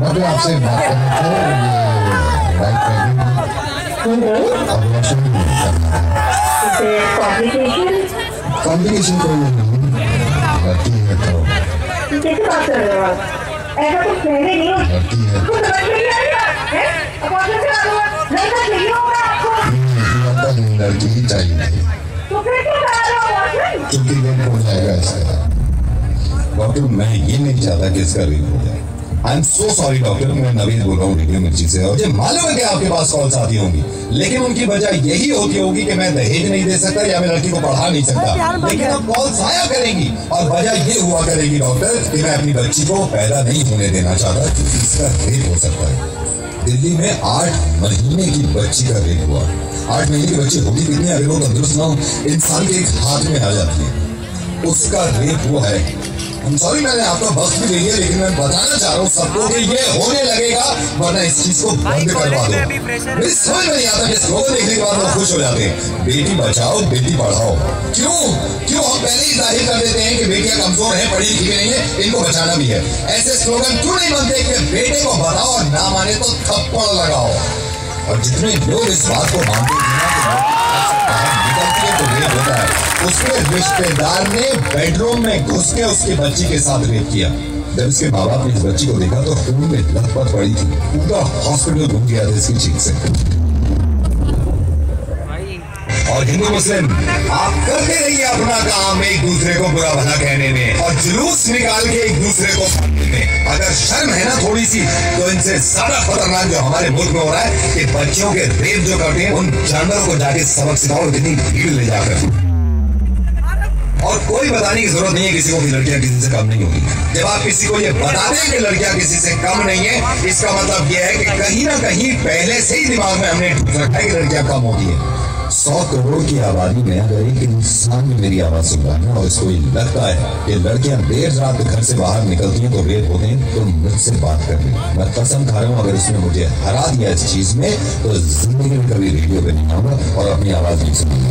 मैं आपसे बात कॉम्प्लिकेशन कोई नहीं लड़की है तो कैसे बात कर रहे हो आप? ऐसा तो पहले नहीं लड़की है कुछ समझ में नहीं आ रहा है? अबॉर्शन करा दो, लड़का चाहिए होगा आपको। नहीं लड़की ही चाहिए तो फिर क्यों करा रहे हो अबॉर्शन? क्योंकि रेप हो जाएगा इसका। डॉक्टर मैं ये नहीं चाहता कि इसका रेप हो जाए। I am so sorry doctor, मैं नवीन बोल रहा हूँ रेडियो मिर्ची से। और मुझे मालूम है कि आपके पास कॉल्स आती होंगी, लेकिन उनकी वजह यही होती होगी कि मैं दहेज नहीं दे सकता या मैं लड़की को पढ़ा नहीं सकता। लेकिन अब कॉल्स आया करेंगी और वजह ये हुआ करेगी डॉक्टर कि मैं अपनी बच्ची को पैदा नहीं होने देना चाहता क्योंकि इसका रेप हो सकता है। दिल्ली में 8 महीने की बच्ची का रेप हुआ। 8 महीने की बच्ची होगी कितनी, अगर वो तंदुरुस्त ना हो इंसान के एक हाथ में आ जाती है, उसका रेप हुआ है। I'm sorry, मैंने आपका वक्त भी ले लिया, लेकिन मैं बताना चाह रहा हूँ सबको कि ये होने लगेगा, वरना इस चीज को बंद करवा दो। मुझे समझ में नहीं आता कि स्लोगन देखने के बाद लोग खुश हो जाते हैं, बेटी बचाओ बेटी पढ़ाओ। क्यों हम पहले ही जाहिर कर देते हैं कि बेटियां कमजोर हैं, पढ़ी लिखी नहीं है, इनको बचाना भी है। ऐसे स्लोगन क्यों नहीं बनते कि बेटे को बताओ और ना माने तो थप्पड़ लगाओ। और जितने लोग इस बात को मानते हैं तो रेप होता है। उसके रिश्तेदार ने बेडरूम में घुस के उसकी बच्ची के साथ रेप किया। जब उसके माँ बाप ने इस बच्ची को देखा तो खून में लथपथ पड़ी थी, पूरा हॉस्पिटल घूम गया था इसकी चीख से। और हिंदू मुस्लिम आप करते रहिए अपना काम, एक दूसरे को बुरा भला कहने में और जुलूस निकाल के एक दूसरे को मारने में। अगर शर्म है ना थोड़ी सी, तो इनसे ज्यादा खतरनाक जो हमारे मुल्क में हो रहा है कि बच्चियों के रेप जो करते हैं, उन जानवरों को जाके सबक सिखाओ इतनी भीड़ ले जाकर। और कोई बताने की जरूरत नहीं है किसी को कि लड़कियां किसी से कम नहीं होगी। जब आप किसी को ये बता दें कि लड़कियां किसी से कम नहीं है, इसका मतलब यह है कि कहीं ना कहीं पहले से ही दिमाग में हमने रखा है कि लड़कियां कम होती है। 100 करोड़ की आबादी में अगर एक इंसान भी मेरी आवाज सुन रहा है और इसको लगता है कि लड़कियां देर रात घर से बाहर निकलती हैं तो रेप होते हैं, तो मुझसे बात कर रही। मैं कसम खा रहा हूँ अगर इसने मुझे हरा दिया इस चीज में तो जिंदगी में कभी रेडियो पे नहीं आऊंगा और अपनी आवाज नहीं सुनूंगा।